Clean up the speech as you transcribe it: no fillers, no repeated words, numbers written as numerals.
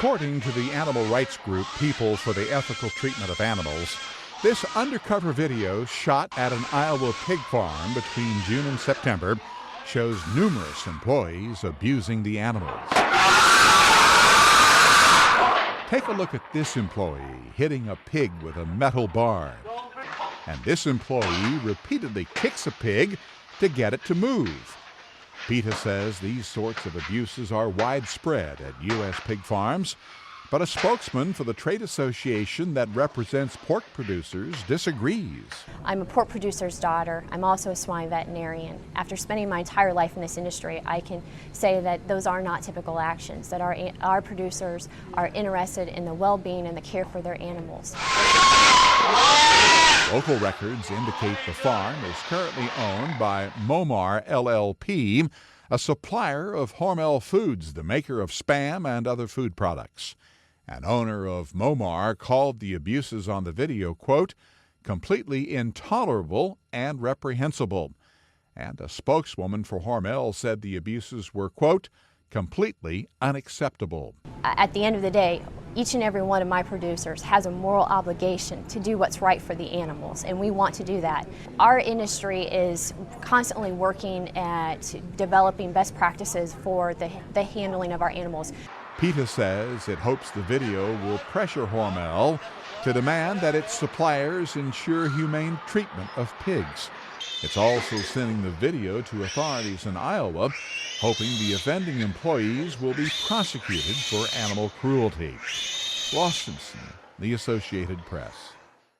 According to the animal rights group People for the Ethical Treatment of Animals, this undercover video shot at an Iowa pig farm between June and September shows numerous employees abusing the animals. Take a look at this employee hitting a pig with a metal bar. And this employee repeatedly kicks a pig to get it to move. PETA says these sorts of abuses are widespread at U.S. pig farms, but a spokesman for the trade association that represents pork producers disagrees. I'm a pork producer's daughter. I'm also a swine veterinarian. After spending my entire life in this industry, I can say that those are not typical actions, that our producers are interested in the well-being and the care for their animals. Local records indicate the farm is currently owned by Momar LLP, a supplier of Hormel Foods, the maker of Spam and other food products. An owner of Momar called the abuses on the video, quote, completely intolerable and reprehensible. And a spokeswoman for Hormel said the abuses were, quote, completely unacceptable. At the end of the day, each and every one of my producers has a moral obligation to do what's right for the animals, and we want to do that. Our industry is constantly working at developing best practices for the handling of our animals. PETA says it hopes the video will pressure Hormel to demand that its suppliers ensure humane treatment of pigs. It's also sending the video to authorities in Iowa, hoping the offending employees will be prosecuted for animal cruelty. Ross Simpson, The Associated Press.